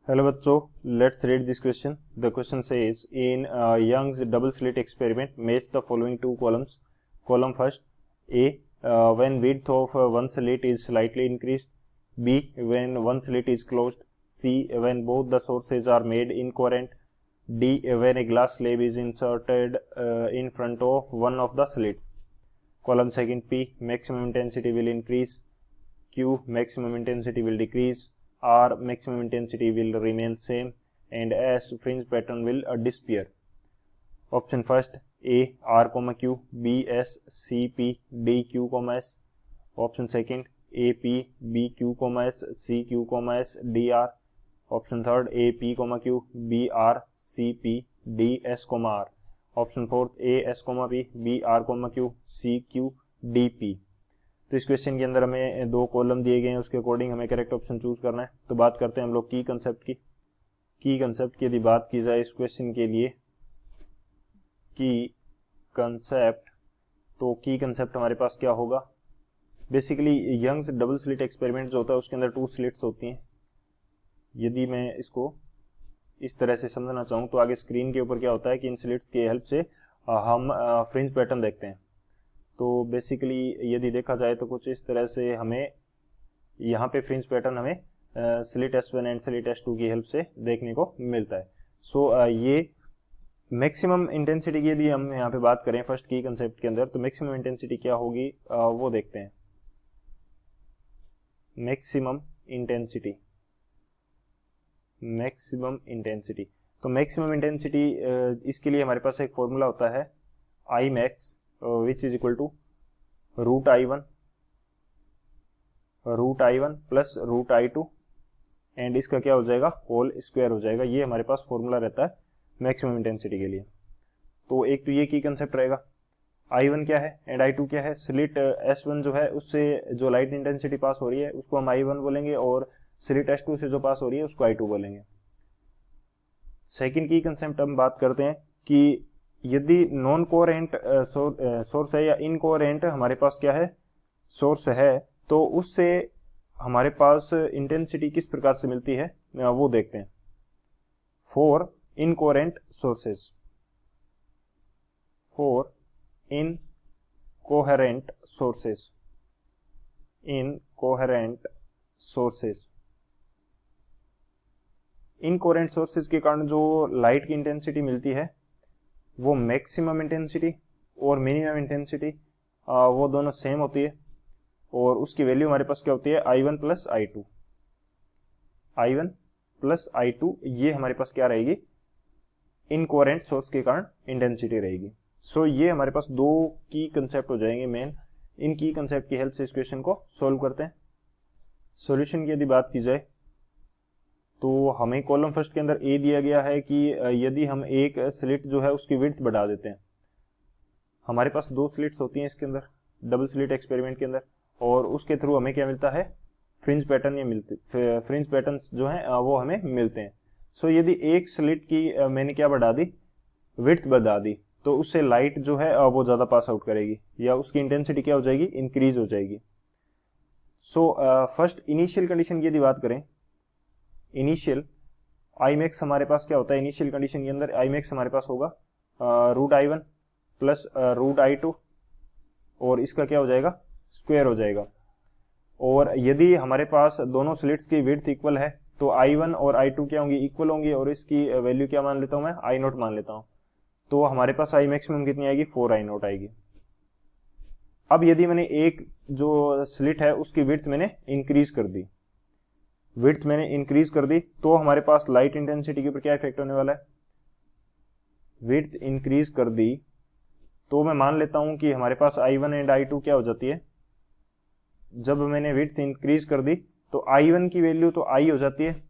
Hello बच्चों, let's read this question. The question says, in Young's double slit experiment, match the following two columns. Column first, A, when width of one slit is slightly increased. B, when one slit is closed. C, when both the sources are made incoherent. D, when a glass slab is inserted in front of one of the slits. Column second, P, maximum intensity will increase. Q, maximum intensity will decrease. R, maximum intensity will remain same, and S, fringe pattern will disappear. Option first, A, R, Q, B, S, C, P, D, Q, S. Option second, A, P, B, Q, S, C, Q, S, D, R. Option third, A, P, Q, B, R, C, P, D, S, R. Option fourth, A, S, P, B, R, Q, C, Q, D, P. तो इस question के अंदर हमें दो column दिए गए हैं, उसके अकॉर्डिंग हमें करेक्ट ऑप्शन चूज करना है। तो बात करते हैं हम लोग की कंसेप्ट की यदि बात की जाए इस क्वेश्चन के लिए की कंसेप्ट, तो की कंसेप्ट हमारे पास क्या होगा। Basically Young's double slit experiment जो होता है उसके अंदर टू स्लिट्स होती हैं। यदि मैं इसको इस तरह से समझना चाहूँ तो आगे स्क्रीन के ऊपर क्या होता है कि इन स्लिट्स की हेल्प से हम फ्रिंज पैटर्न देखते हैं। तो बेसिकली यदि देखा जाए तो कुछ इस तरह से हमें यहाँ पे फ्रिंज पैटर्न हमें slit S1 and slit S2 की हेल्प से देखने को मिलता है। सो ये मैक्सिमम इंटेंसिटी की यदि हम यहाँ पे बात करें फर्स्ट की कंसेप्ट के अंदर, तो मैक्सिमम इंटेंसिटी क्या होगी वो देखते हैं। मैक्सिमम इंटेंसिटी तो मैक्सिमम इंटेंसिटी इसके लिए हमारे पास एक फॉर्मूला होता है I max which is equal to root I1 plus root I2 and इसका क्या हो जाएगा, होल स्क्वायर हो जाएगा। ये हमारे पास फॉर्मूला रहता है मैक्सिमम इंटेंसिटी के लिए। तो एक तो ये की कंसेप्ट रहेगा, I1 क्या है एंड I2 क्या है। स्लिट S1 जो है उससे जो लाइट इंटेंसिटी पास हो रही है उसको हम I1 बोलेंगे, और स्लिट S2 से जो पास हो रही है उसको I2 बोलेंगे। सेकेंड की कंसेप्ट हम बात करते हैं कि यदि नॉन कोहेरेंट सोर्स है या इनकोहेरेंट हमारे पास क्या है सोर्स है, तो उससे हमारे पास इंटेंसिटी किस प्रकार से मिलती है वो देखते हैं। फॉर इनकोहेरेंट सोर्सेज के कारण जो लाइट की इंटेंसिटी मिलती है वो मैक्सिमम इंटेंसिटी और मिनिमम इंटेंसिटी वो दोनों सेम होती है, और उसकी वैल्यू हमारे पास क्या होती है I1 प्लस I2। ये हमारे पास क्या रहेगी, इनकोहेरेंट सोर्स के कारण इंटेंसिटी रहेगी। सो ये हमारे पास दो की कंसेप्ट हो जाएंगे मेन। इन की कंसेप्ट की हेल्प से इस क्वेश्चन को सोल्व करते हैं। सॉल्यूशन की यदि बात की जाए तो हमें कॉलम फर्स्ट के अंदर ए दिया गया है कि यदि हम एक स्लिट जो है उसकी विड्थ बढ़ा देते हैं। हमारे पास दो स्लिट्स होती हैं इसके अंदर डबल स्लिट एक्सपेरिमेंट के अंदर, और उसके थ्रू हमें क्या मिलता है, फ्रिंज पैटर्न जो है वो हमें मिलते हैं। सो यदि एक स्लिट की मैंने क्या बढ़ा दी, विड्थ बढ़ा दी, तो उससे लाइट जो है वो ज्यादा पास आउट करेगी या उसकी इंटेंसिटी क्या हो जाएगी, इंक्रीज हो जाएगी। सो फर्स्ट इनिशियल कंडीशन की यदि बात करें, इनिशियल आई मैक्स हमारे पास क्या होता है, इनिशियल कंडीशन के अंदर आई मैक्स हमारे पास होगा root I1 plus root I2, और इसका क्या हो जाएगा, स्क्वायर हो जाएगा। और यदि हमारे पास दोनों स्लिट्स की विड्थ इक्वल है तो I1 और I2 क्या होंगी, इक्वल होंगी, और इसकी वैल्यू क्या मान लेता हूं मैं, I0 मान लेता हूं। तो हमारे पास I मैक्सिमम कितनी आएगी, 4I0 आएगी। अब यदि मैंने एक जो स्लिट है उसकी विड्थ मैंने इंक्रीज कर दी, तो हमारे पास लाइट इंटेंसिटी के ऊपर क्या इफेक्ट होने वाला है, विड्थ इंक्रीज कर दी तो मैं मान लेता हूं कि हमारे पास I1 एंड I2 क्या हो जाती है, जब मैंने विड्थ इंक्रीज कर दी तो I1 की वैल्यू तो I हो जाती है,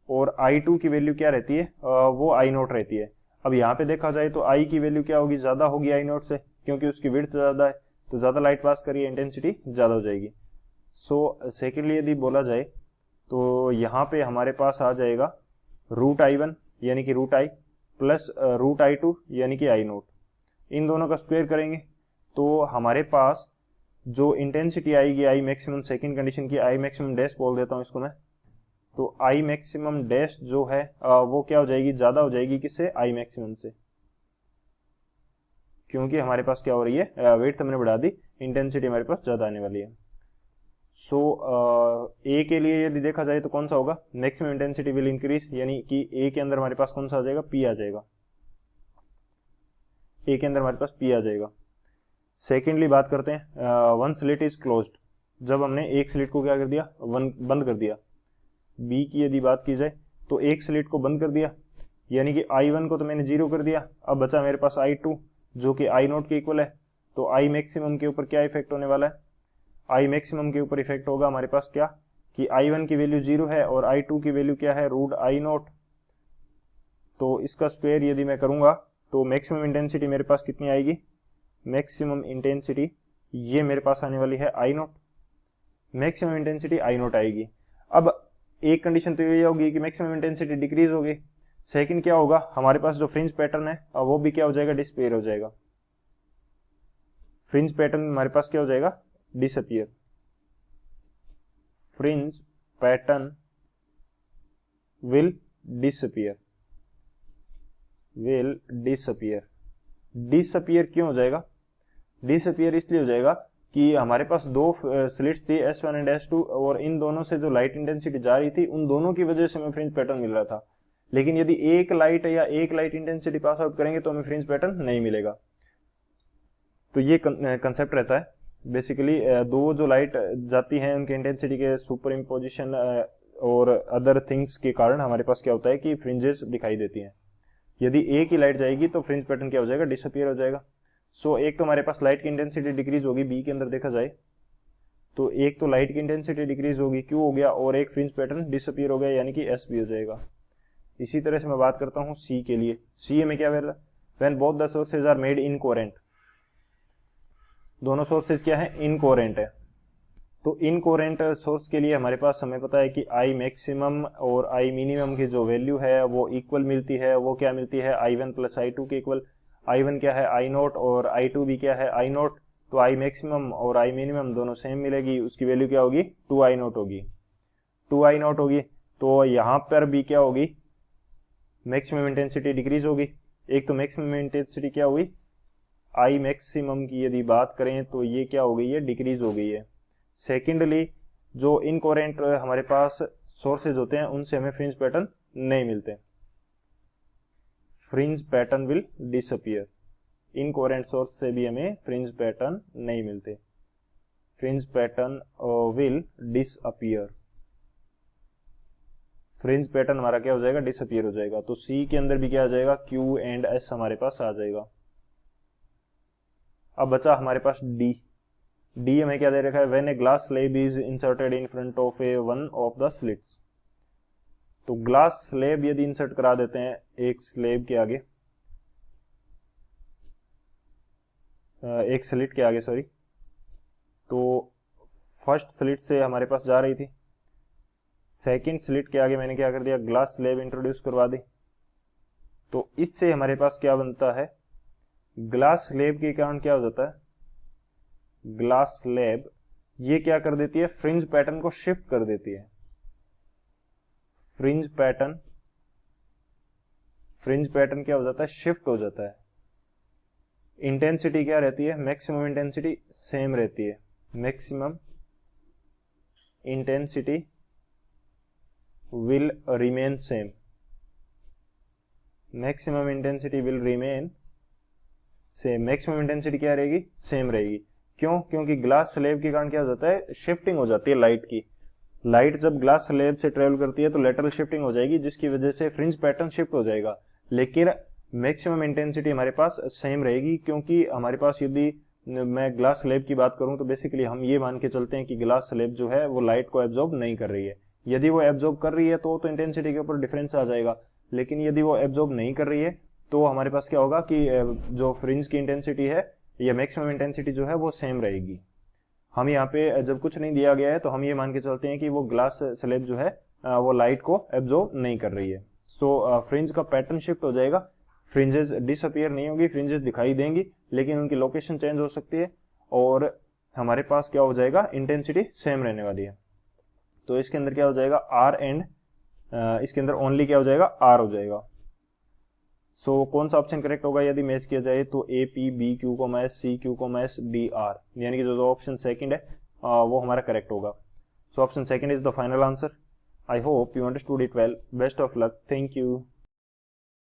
और I2 की वैल्यू क्या रहती है, वो I0 रहती है। अब यहाँ पे देखा जाए तो I की वैल्यू क्या होगी, ज्यादा होगी I0 से, क्योंकि उसकी विड्थ ज्यादा है, तो ज्यादा लाइट पास करिए इंटेंसिटी ज्यादा हो जाएगी। सो सेकेंडली यदि बोला जाए तो यहाँ पे हमारे पास आ जाएगा रूट I1 यानी कि root I plus root I2 यानी कि I0। इन दोनों का स्क्वायर करेंगे तो हमारे पास जो इंटेंसिटी आएगी I मैक्सिमम, सेकेंड कंडीशन की I मैक्सिमम डैश बोल देता हूँ इसको मैं, तो आई मैक्सिमम डैश जो है वो क्या हो जाएगी, ज्यादा हो जाएगी किससे, आई मैक्सिमम से, क्योंकि हमारे पास क्या हो रही है, वेट हमने बढ़ा दी, इंटेंसिटी हमारे पास ज्यादा आने वाली है। सो ए के लिए यदि देखा जाए तो कौन सा होगा, मैक्सिमम इंटेंसिटी विल इंक्रीज, यानी कि ए के अंदर हमारे पास कौन सा आ जाएगा, पी आ जाएगा, ए के अंदर हमारे पास पी आ जाएगा। सेकेंडली बात करते हैं वन स्लिट इज क्लोज्ड, जब हमने एक स्लिट को क्या कर दिया, बंद कर दिया। बी की यदि बात की जाए तो एक स्लिट को बंद कर दिया, यानी कि I1 को तो मैंने 0 कर दिया, अब बचा मेरे पास I2 जो कि I0 के इक्वल है। तो I मैक्सिमम के ऊपर क्या इफेक्ट होने वाला है, I मैक्सिमम के ऊपर इफेक्ट होगा हमारे पास क्या, कि I1 की वैल्यू 0 है और I2 की वैल्यू क्या है, रूट I0। तो इसका स्क्वायर यदि मैं करूंगा तो मैक्सिमम इंटेंसिटी मेरे पास कितनी आएगी, मैक्सिमम इंटेंसिटी ये मेरे पास आने वाली है I0, मैक्सिमम इंटेंसिटी I0 आएगी। अब एक कंडीशन तो ये होगी कि मैक्सिमम इंटेंसिटी डिक्रीज होगी, सेकंड क्या होगा, हमारे पास जो फ्रिंज पैटर्न है वो भी क्या हो जाएगा, डिसअपीयर हो जाएगा। फ्रिंज पैटर्न हमारे पास क्या हो जाएगा, disappear, fringe pattern will disappear, will disappear. Disappear क्यों हो जाएगा, डिसअपीयर इसलिए हो जाएगा कि हमारे पास दो स्लिट्स थी S1 एंड S2 और इन दोनों से जो लाइट इंटेंसिटी जा रही थी उन दोनों की वजह से हमें फ्रिंज पैटर्न मिल रहा था, लेकिन यदि एक लाइट या एक लाइट इंटेंसिटी पास आउट करेंगे तो हमें फ्रिंज पैटर्न नहीं मिलेगा। तो ये कंसेप्ट रहता है बेसिकली, दो जो लाइट जाती हैं उनके इंटेंसिटी के सुपर इम्पोजिशन और अदर थिंग्स के कारण हमारे पास क्या होता है कि फ्रिंजेस दिखाई देती हैं। यदि एक ही लाइट जाएगी तो फ्रिंज पैटर्न क्या हो जाएगा, डिसअपीयर हो जाएगा। सो एक तो हमारे पास लाइट की इंटेंसिटी डिक्रीज होगी, बी के अंदर देखा जाए तो एक तो लाइट की इंटेंसिटी डिक्रीज होगी, क्यों हो गया, और एक फ्रिंज पैटर्न डिसअपीयर हो गया, यानी कि एस भी हो जाएगा। इसी तरह से मैं बात करता हूं सी के लिए। सी में क्या when both the sources are made incoherent, दोनों सोर्सेज क्या है, इनकोहेरेंट है। तो इनकोहेरेंट सोर्स के लिए हमारे पास हमें पता है कि आई मैक्सिमम और आई मिनिमम की जो वैल्यू है वो इक्वल मिलती है, वो क्या मिलती है, I1 प्लस I2 के इक्वल। I1 क्या है, I0 और I2 भी क्या है, I0। तो आई मैक्सिमम और आई मिनिमम दोनों सेम मिलेगी, उसकी वैल्यू क्या होगी, 2I0 होगी, 2I0 होगी। तो यहां पर भी क्या होगी, मैक्सिमम इंटेंसिटी डिक्रीज होगी। एक तो मैक्सिमम इंटेंसिटी क्या हुई, आई मैक्सिमम की यदि बात करें तो ये क्या हो गई है, डिक्रीज हो गई है। सेकेंडली जो इनकोहेरेंट हमारे पास सोर्सेज होते हैं उनसे हमें फ्रिंज पैटर्न नहीं मिलते, fringe pattern will disappear. Incoherent source से भी हमें फ्रिंज पैटर्न नहीं मिलते, fringe pattern will disappear, fringe pattern हमारा क्या हो जाएगा, डिसअपीयर हो जाएगा। तो सी के अंदर भी क्या आ जाएगा, क्यू एंड एस हमारे पास आ जाएगा। अब बचा हमारे पास डी। डी हमें क्या दे रखा है, when a glass slab is inserted in front of A one of the slits. तो ग्लास स्लैब यदि इंसर्ट करा देते हैं एक स्लैब के आगे, एक स्लिट के आगे सॉरी, तो फर्स्ट स्लिट से हमारे पास जा रही थी, सेकंड स्लिट के आगे मैंने क्या कर दिया, ग्लास स्लैब इंट्रोड्यूस करवा दी। तो इससे हमारे पास क्या बनता है, ग्लास स्लैब के कारण क्या हो जाता है, ग्लास स्लैब ये क्या कर देती है, फ्रिंज पैटर्न को शिफ्ट कर देती है। फ्रिंज पैटर्न क्या हो जाता है, शिफ्ट हो जाता है। इंटेंसिटी क्या रहती है, मैक्सिमम इंटेंसिटी सेम रहती है, maximum intensity will remain same, maximum intensity will remain same, maximum intensity क्या रहेगी, सेम रहेगी। क्यों, क्योंकि ग्लास स्लैब के कारण क्या हो जाता है, शिफ्टिंग हो जाती है लाइट की। लाइट जब ग्लास स्लैब से ट्रेवल करती है तो लेटरल शिफ्टिंग हो जाएगी, जिसकी वजह से फ्रिंज पैटर्न शिफ्ट हो जाएगा, लेकिन मैक्सिमम इंटेंसिटी हमारे पास सेम रहेगी। क्योंकि हमारे पास यदि मैं ग्लास स्लैब की बात करूं तो बेसिकली हम ये मान के चलते हैं कि ग्लास स्लैब जो है वो लाइट को एब्जॉर्ब नहीं कर रही है। यदि वो एब्जॉर्ब कर रही है तो इंटेंसिटी के ऊपर डिफरेंस आ जाएगा, लेकिन यदि वो एब्जॉर्ब नहीं कर रही है तो हमारे पास क्या होगा कि जो फ्रिंज की इंटेंसिटी है या मैक्सिमम इंटेंसिटी जो है वो सेम रहेगी। हम यहाँ पे जब कुछ नहीं दिया गया है तो हम ये मान के चलते हैं कि वो ग्लास स्लैब जो है वो लाइट को एब्जॉर्ब नहीं कर रही है। सो फ्रिंज का पैटर्न शिफ्ट हो जाएगा, फ्रिंजेस डिसअपीयर नहीं होगी, फ्रिंजेस दिखाई देंगी लेकिन उनकी लोकेशन चेंज हो सकती है और हमारे पास क्या हो जाएगा, इंटेंसिटी सेम रहने वाली है। तो इसके अंदर क्या हो जाएगा, आर एंड इसके अंदर ओनली क्या हो जाएगा, आर हो जाएगा। सो कौन सा ऑप्शन करेक्ट होगा यदि मैच किया जाए तो ए पी बी क्यू को मैच सी क्यू को मैच डी आर, यानी कि जो ऑप्शन सेकंड है वो हमारा करेक्ट होगा। So option second is the final answer. I hope you understood it well. Best of luck. Thank you.